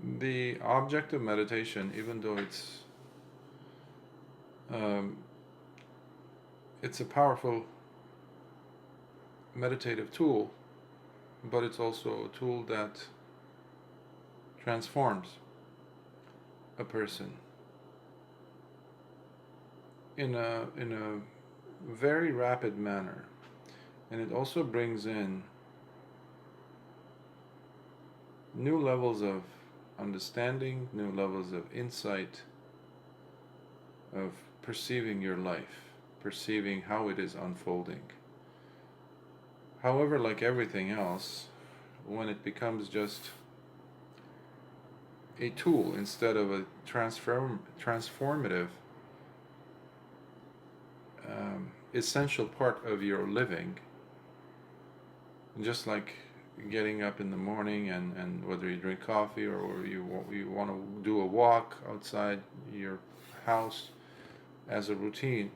The object of meditation, even though it's a powerful meditative tool, but it's also a tool that transforms a person in a very rapid manner, and it also brings in new levels of understanding, new levels of insight, of perceiving your life, perceiving how it is unfolding. However, like everything else, when it becomes just a tool instead of a transformative essential part of your living, just like getting up in the morning and whether you drink coffee or you want to do a walk outside your house as a routine,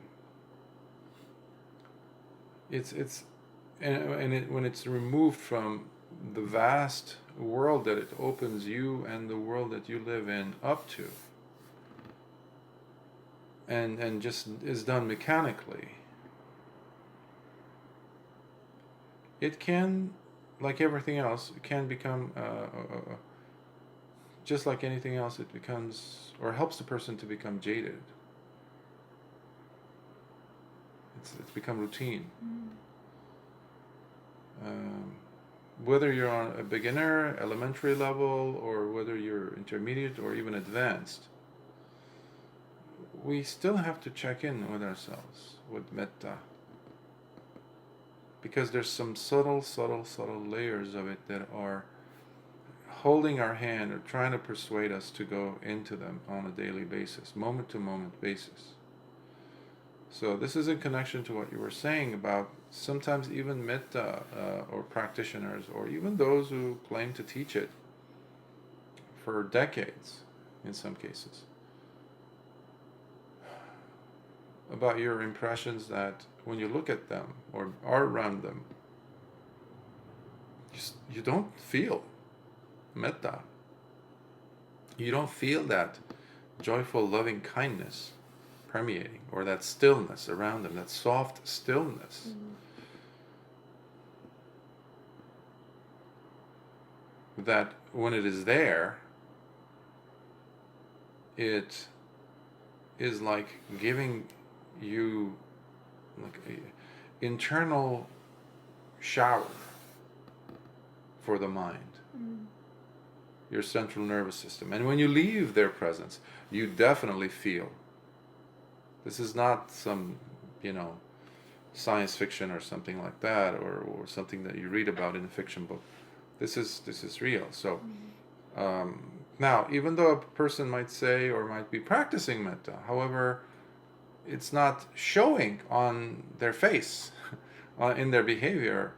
when it's removed from the vast world that it opens you and the world that you live in up to, and just is done mechanically, it can, like everything else, it can become just like anything else, it becomes, or helps the person to become jaded. It's become routine. Whether you're on a beginner, elementary level, or whether you're intermediate or even advanced, we still have to check in with ourselves, with metta, because there's some subtle layers of it that are holding our hand or trying to persuade us to go into them on a daily basis, moment to moment basis. So this is in connection to what you were saying about sometimes even metta or practitioners, or even those who claim to teach it for decades in some cases, about your impressions that when you look at them or are around them, you don't feel metta. You don't feel that joyful, loving kindness permeating, or that stillness around them, that soft stillness. That when it is there, it is like giving you like an internal shower for the mind, your central nervous system. And when you leave their presence, you definitely feel. This is not some, science fiction or something like that, or something that you read about in a fiction book. This is real. So now, even though a person might say or might be practicing metta, however, it's not showing on their face, in their behavior,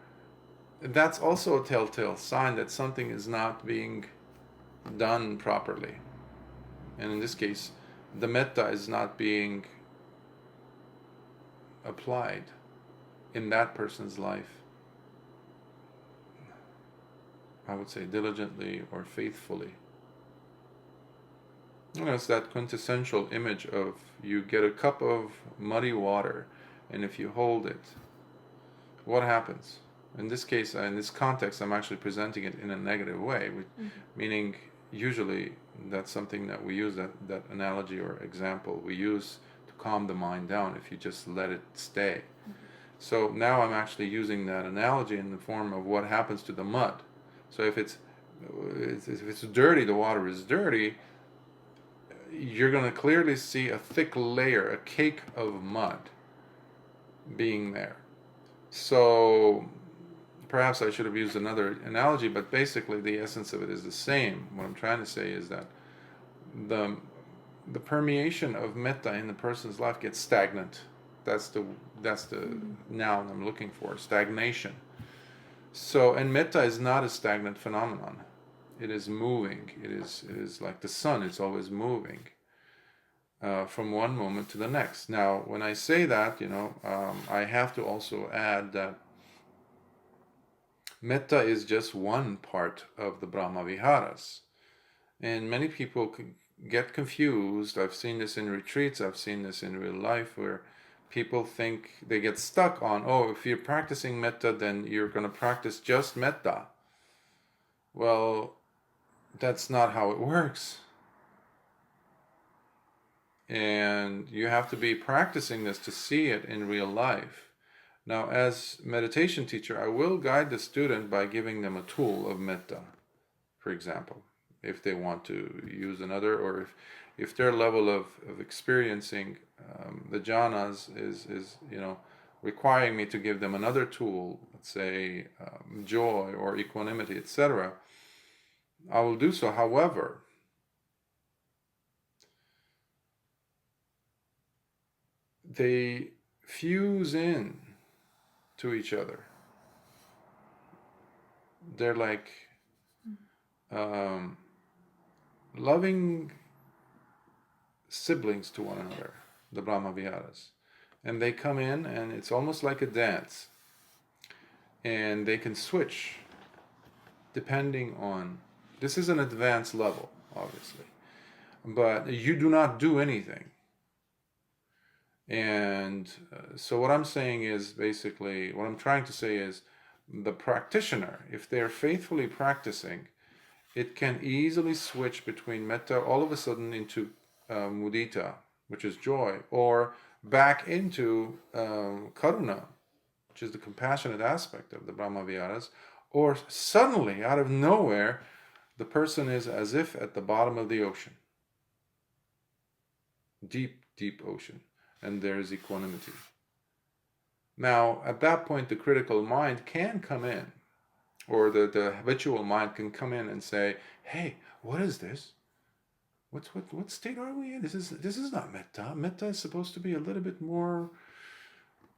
that's also a telltale sign that something is not being done properly. And in this case, the metta is not being applied in that person's life, I would say diligently or faithfully. It's that quintessential image of you get a cup of muddy water, and if you hold it, what happens? In this case, in this context, I'm actually presenting it in a negative way, meaning usually that's something that we use, that analogy or example we use to calm the mind down if you just let it stay. So now I'm actually using that analogy in the form of what happens to the mud. So if it's dirty, the water is dirty, you're going to clearly see a thick layer, a cake of mud being there. So perhaps I should have used another analogy, but basically the essence of it is the same. What I'm trying to say is that the permeation of metta in the person's life gets stagnant. That's the noun I'm looking for, stagnation. So, and metta is not a stagnant phenomenon. It is moving. It is like the sun. It's always moving from one moment to the next. Now, when I say that, I have to also add that metta is just one part of the Brahmaviharas. And many people get confused. I've seen this in retreats, I've seen this in real life, where people think they get stuck on, oh, if you're practicing metta, then you're going to practice just metta. Well, that's not how it works. And you have to be practicing this to see it in real life. Now, as meditation teacher, I will guide the student by giving them a tool of metta, for example, if they want to use another, or if their level of experiencing the jhanas is requiring me to give them another tool, let's say joy or equanimity, etc., I will do so. However, they fuse in to each other. They're like loving siblings to one another, the Brahmaviharas. And they come in and it's almost like a dance. And they can switch depending on, this is an advanced level, obviously. But you do not do anything. And so what I'm saying is, basically, what I'm trying to say is, the practitioner, if they're faithfully practicing, it can easily switch between metta all of a sudden into mudita, which is joy, or back into karuna, which is the compassionate aspect of the Brahmaviharas, or suddenly, out of nowhere, the person is as if at the bottom of the ocean. Deep, deep ocean. And there is equanimity. Now, at that point, the critical mind can come in, or the habitual mind can come in and say, hey, what is this? What state are we in? This is not metta. Metta is supposed to be a little bit more,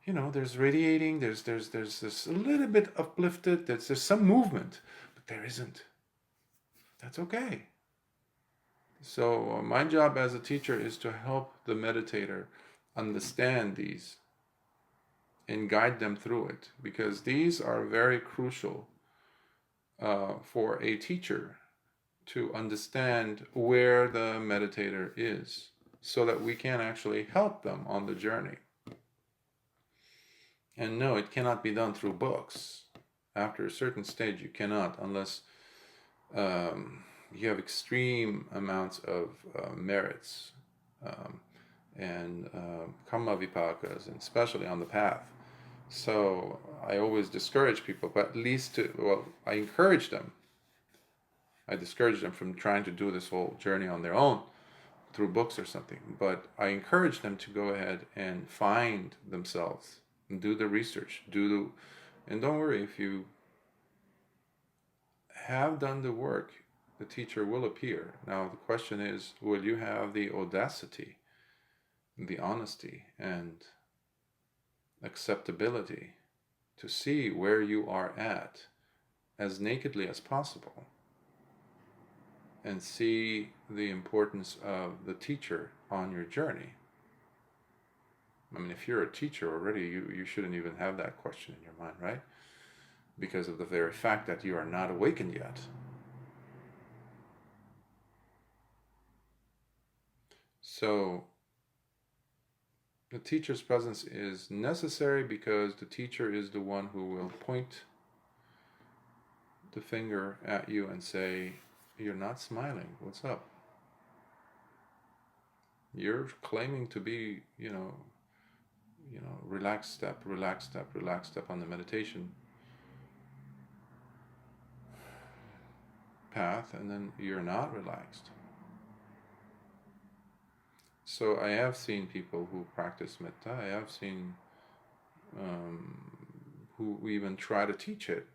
there's radiating, there's this a little bit uplifted, there's some movement, but there isn't. That's okay. So my job as a teacher is to help the meditator understand these and guide them through it, because these are very crucial for a teacher to understand where the meditator is, so that we can actually help them on the journey. And no, it cannot be done through books. After a certain stage, you cannot, unless you have extreme amounts of merits and Brahmaviharas, and especially on the path. So I always discourage people, but at least I encourage them. I discourage them from trying to do this whole journey on their own through books or something, but I encourage them to go ahead and find themselves and do the research, and don't worry, if you have done the work, the teacher will appear. Now the question is, will you have the audacity, the honesty, and acceptability to see where you are at as nakedly as possible, and see the importance of the teacher on your journey? I mean, if you're a teacher already, you shouldn't even have that question in your mind, right? Because of the very fact that you are not awakened yet. So the teacher's presence is necessary, because the teacher is the one who will point the finger at you and say, you're not smiling, what's up? You're claiming to be, relaxed step on the meditation path, and then you're not relaxed. So I have seen people who practice metta, I have seen who even try to teach it.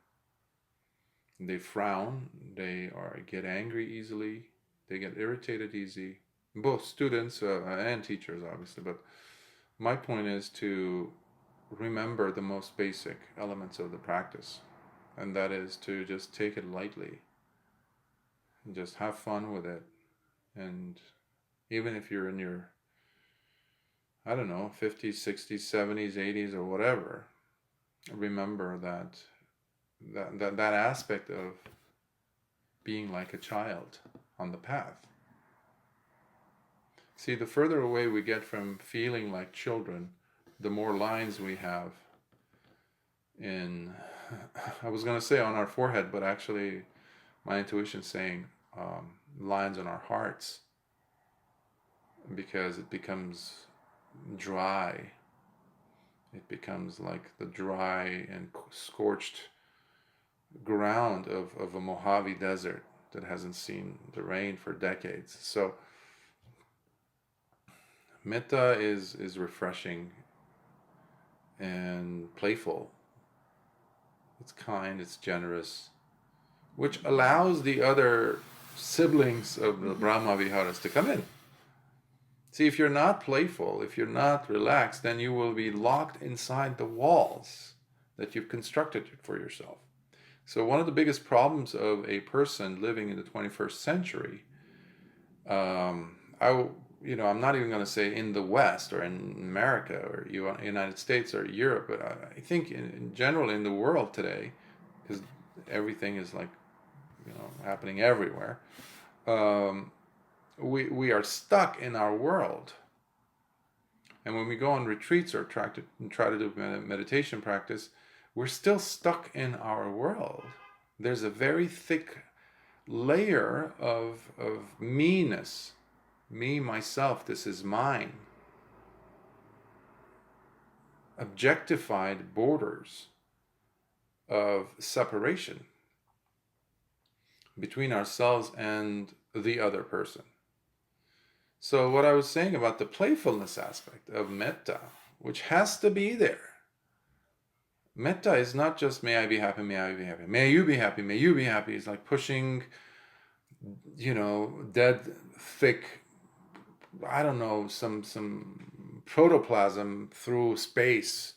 They frown, they get angry easily, they get irritated easy. Both students and teachers, obviously, but my point is to remember the most basic elements of the practice, and that is to just take it lightly and just have fun with it. And even if you're in your, 50s, 60s, 70s, 80s, or whatever, remember that aspect of being like a child on the path. See, the further away we get from feeling like children, the more lines we have in, I was going to say on our forehead, but actually my intuition's saying lines on our hearts, because it becomes dry. It becomes like the dry and scorched ground of a Mojave desert that hasn't seen the rain for decades. So Metta is refreshing and playful. It's kind, it's generous, which allows the other siblings of the Brahmaviharas to come in. See, if you're not playful, if you're not relaxed, then you will be locked inside the walls that you've constructed for yourself. So one of the biggest problems of a person living in the 21st century, I'm not even going to say in the West or in America or United States or Europe, but I think in general in the world today, because everything is like, happening everywhere, we are stuck in our world. And when we go on retreats or try to do meditation practice, we're still stuck in our world. There's a very thick layer of me-ness. Me, myself, this is mine. Objectified borders of separation between ourselves and the other person. So what I was saying about the playfulness aspect of metta, which has to be there. Metta is not just may I be happy, may I be happy, may you be happy, may you be happy. It's like pushing, dead, thick, I don't know, some protoplasm through space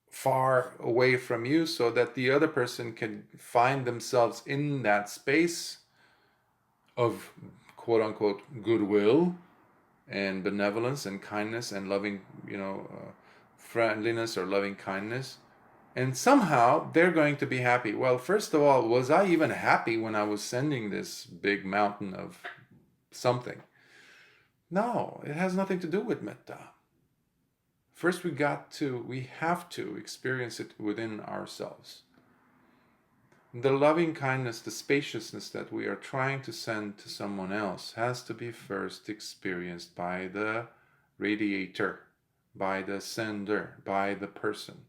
far away from you so that the other person can find themselves in that space of quote-unquote goodwill and benevolence and kindness and loving, friendliness or loving kindness. And somehow they're going to be happy. Well, first of all, was I even happy when I was sending this big mountain of something? No, it has nothing to do with metta. First we have to experience it within ourselves. The loving kindness, the spaciousness that we are trying to send to someone else has to be first experienced by the radiator, by the sender, by the person.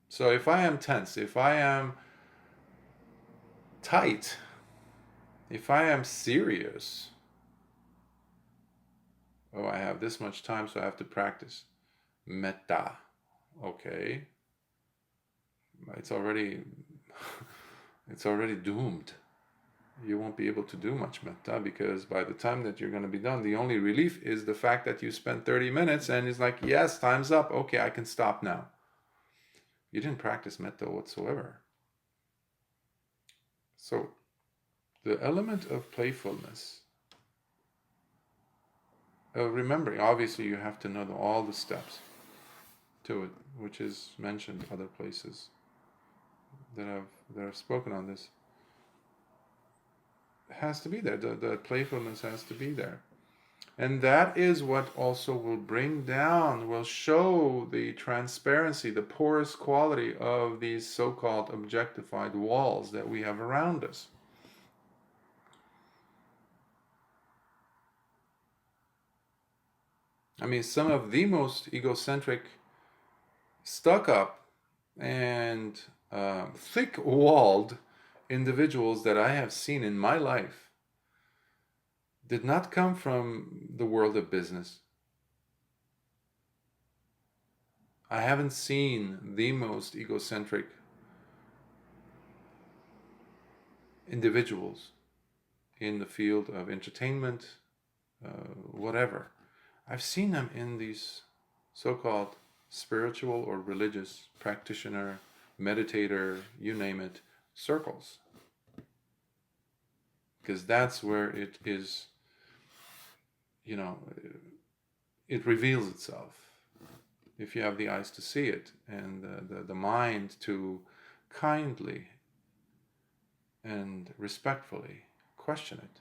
So if I am tense, if I am tight, if I am serious, I have this much time, so I have to practice metta. Okay. It's already doomed. You won't be able to do much metta, because by the time that you're going to be done, the only relief is the fact that you spent 30 minutes and it's like, yes, time's up. Okay, I can stop now. You didn't practice metta whatsoever. So the element of playfulness, remembering, obviously you have to know all the steps to it, which is mentioned other places that have spoken on this. It has to be there. The playfulness has to be there. And that is what also will show the transparency, the porous quality of these so-called objectified walls that we have around us. I mean, some of the most egocentric, stuck up, and thick-walled individuals that I have seen in my life did not come from the world of business. I haven't seen the most egocentric individuals in the field of entertainment, whatever. I've seen them in these so-called spiritual or religious practitioner, meditator, you name it, circles. Because that's where it is, it reveals itself. If you have the eyes to see it and the mind to kindly and respectfully question it,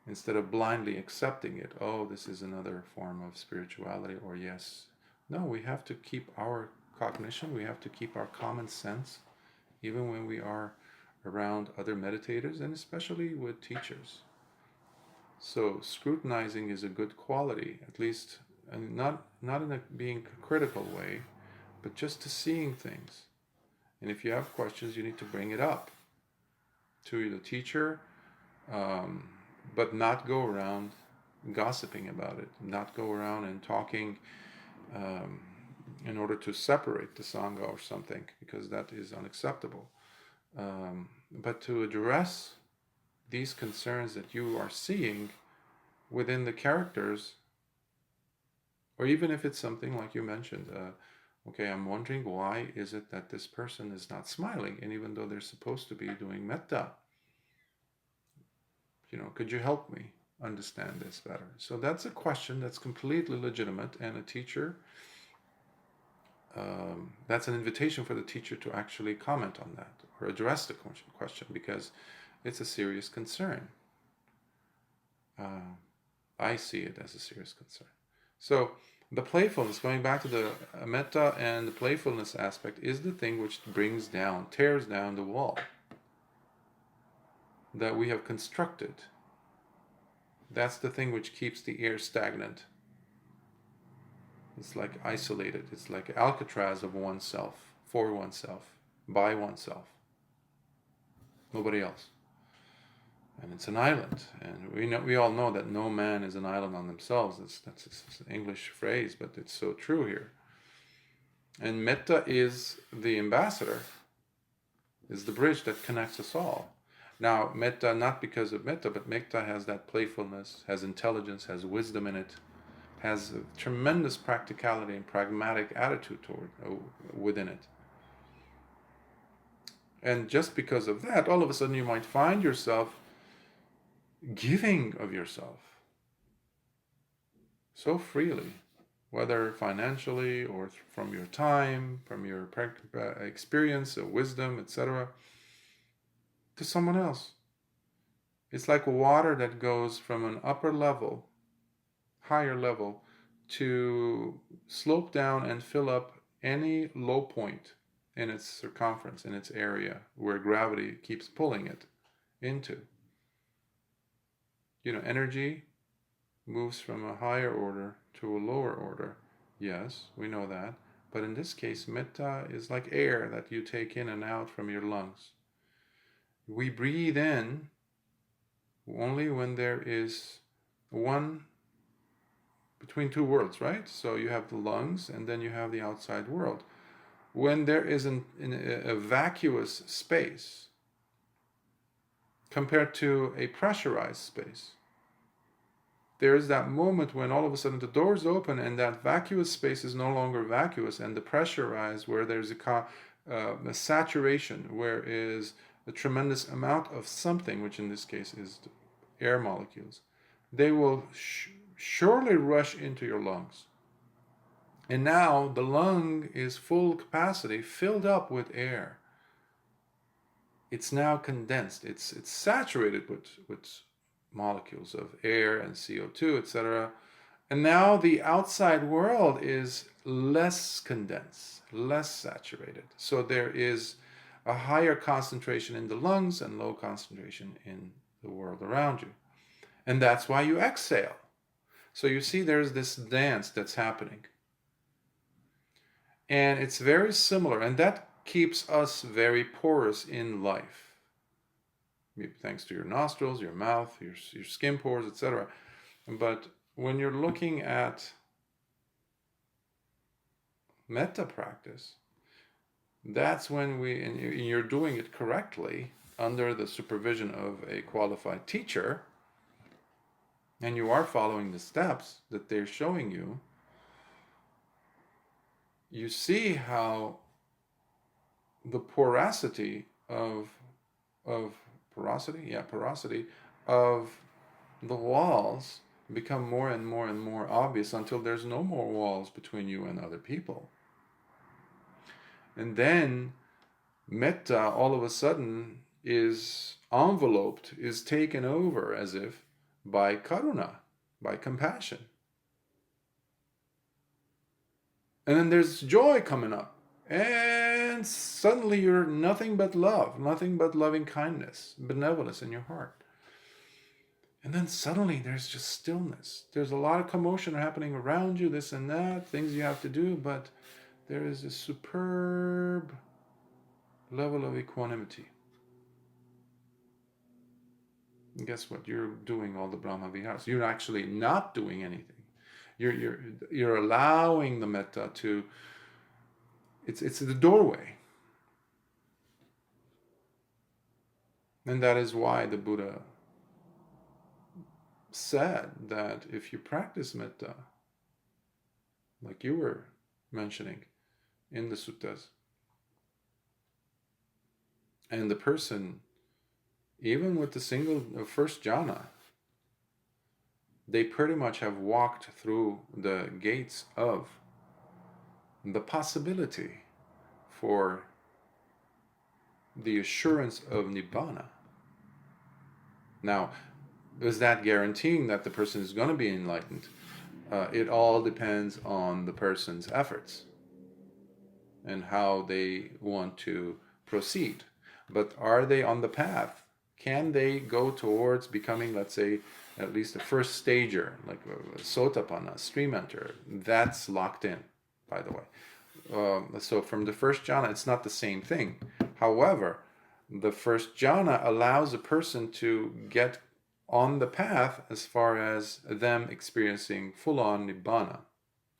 instead of blindly accepting it. Oh, this is another form of spirituality, or yes. No, we have to keep our cognition, we have to keep our common sense, even when we are around other meditators, and especially with teachers. So scrutinizing is a good quality, at least, and not in a being critical way, but just to seeing things. And if you have questions, you need to bring it up to the teacher, but not go around gossiping about it, not go around and talking in order to separate the Sangha or something, because that is unacceptable. But to address these concerns that you are seeing within the characters, or even if it's something like you mentioned, okay, I'm wondering why is it that this person is not smiling, and even though they're supposed to be doing metta, could you help me understand this better? So that's a question that's completely legitimate, and a teacher, that's an invitation for the teacher to actually comment on that or address the question, because it's a serious concern. I see it as a serious concern. So the playfulness, going back to the metta and the playfulness aspect, is the thing which tears down the wall that we have constructed. That's the thing which keeps the air stagnant. It's like isolated. It's like Alcatraz of oneself, for oneself, by oneself. Nobody else. And it's an island. And we all know that no man is an island on themselves. That's an English phrase, but it's so true here. And metta is the ambassador, is the bridge that connects us all. Now, metta, not because of metta, but metta has that playfulness, has intelligence, has wisdom in it, has a tremendous practicality and pragmatic attitude within it. And just because of that, all of a sudden you might find yourself giving of yourself so freely, whether financially or from your time, from your experience, wisdom, etc., to someone else. It's like water that goes from an upper level, higher level, to slope down and fill up any low point in its circumference, in its area, where gravity keeps pulling it into. Energy moves from a higher order to a lower order. Yes, we know that. But in this case, metta is like air that you take in and out from your lungs. We breathe in only when there is one between two worlds, right? So you have the lungs and then you have the outside world. When there is a vacuous space compared to a pressurized space, there is that moment when all of a sudden the doors open and that vacuous space is no longer vacuous, and the pressurized, where there's a saturation, where is a tremendous amount of something, which in this case is the air molecules, they will surely rush into your lungs. And now the lung is full capacity, filled up with air. It's now condensed. It's saturated with molecules of air and CO2, etc. And now the outside world is less condensed, less saturated. So there is a higher concentration in the lungs and low concentration in the world around you. And that's why you exhale. So you see there's this dance that's happening. And it's very similar, and that keeps us very porous in life. Thanks to your nostrils, your mouth, your skin pores, etc. But when you're looking at metta practice, that's when and you're doing it correctly under the supervision of a qualified teacher, and you are following the steps that they're showing you, you see how the porosity of the walls become more and more and more obvious until there's no more walls between you and other people. And then metta all of a sudden is enveloped, is taken over as if by Karuna, by compassion. And then there's joy coming up. And suddenly you're nothing but love, nothing but loving kindness, benevolence in your heart. And then suddenly there's just stillness. There's a lot of commotion happening around you, this and that, things you have to do, but there is a superb level of equanimity. And guess what? You're doing all the Brahmaviharas. You're actually not doing anything. You're allowing the metta to. It's the doorway, and that is why the Buddha said that if you practice metta, like you were mentioning in the suttas, and the person, even with the single first jhana, they pretty much have walked through the gates of the possibility for the assurance of Nibbana. Now, is that guaranteeing that the person is going to be enlightened? It all depends on the person's efforts and how they want to proceed. But are they on the path? Can they go towards becoming, let's say, at least a first stager, like a sotapanna, stream enter? That's locked in, by the way. So from the first jhana, it's not the same thing. However, the first jhana allows a person to get on the path as far as them experiencing full-on Nibbana.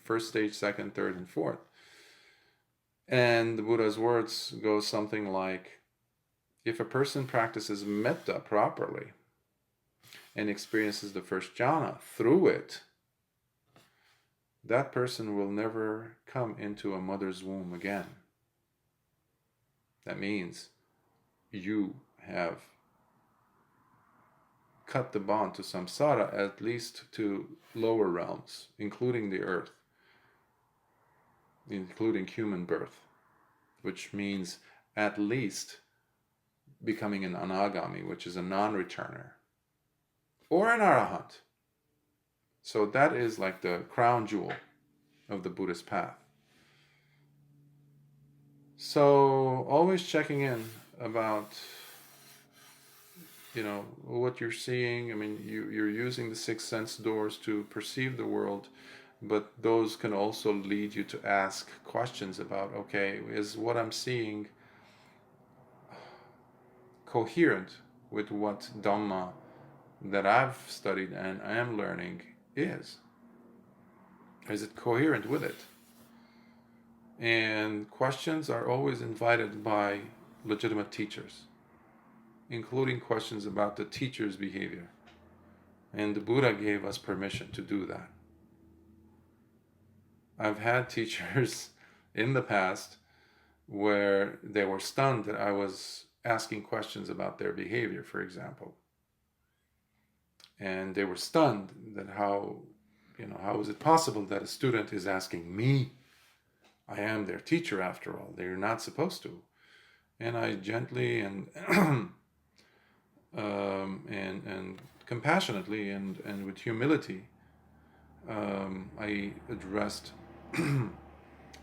First stage, second, third, and fourth. And the Buddha's words go something like, if a person practices metta properly and experiences the first jhana through it, that person will never come into a mother's womb again. That means you have cut the bond to samsara, at least to lower realms, including the earth, including human birth, which means at least becoming an anagami, which is a non-returner, or an arahant. So that is like the crown jewel of the Buddhist path. So always checking in about, what you're seeing. I mean, you're using the six sense doors to perceive the world, but those can also lead you to ask questions about, okay, is what I'm seeing coherent with what Dhamma that I've studied and I am learning is? Is it coherent with it? And questions are always invited by legitimate teachers, including questions about the teacher's behavior. And the Buddha gave us permission to do that. I've had teachers in the past where they were stunned that I was asking questions about their behavior, for example. And they were stunned that how is it possible that a student is asking me? I am their teacher after all. They're not supposed to. And I gently and and compassionately and with humility, I addressed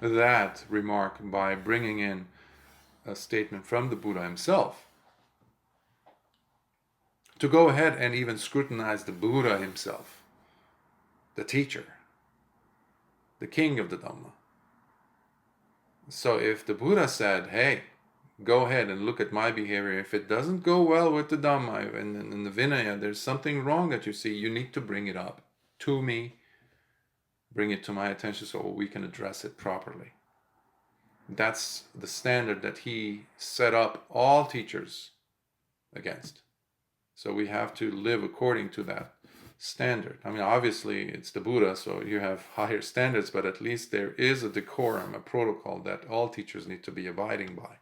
that remark by bringing in a statement from the Buddha himself, to go ahead and even scrutinize the Buddha himself, the teacher, the king of the Dhamma. So if the Buddha said, hey, go ahead and look at my behavior, if it doesn't go well with the Dhamma and the Vinaya, there's something wrong that you see, you need to bring it up to me, bring it to my attention so we can address it properly. That's the standard that he set up all teachers against. So we have to live according to that standard. I mean, obviously it's the Buddha, so you have higher standards, but at least there is a decorum, a protocol that all teachers need to be abiding by.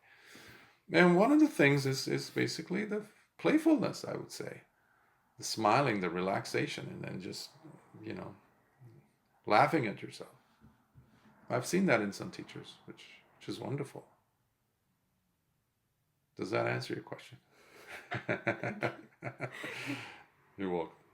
And one of the things is basically the playfulness, I would say. The smiling, the relaxation, and then just, laughing at yourself. I've seen that in some teachers, which is wonderful. Does that answer your question? You're welcome.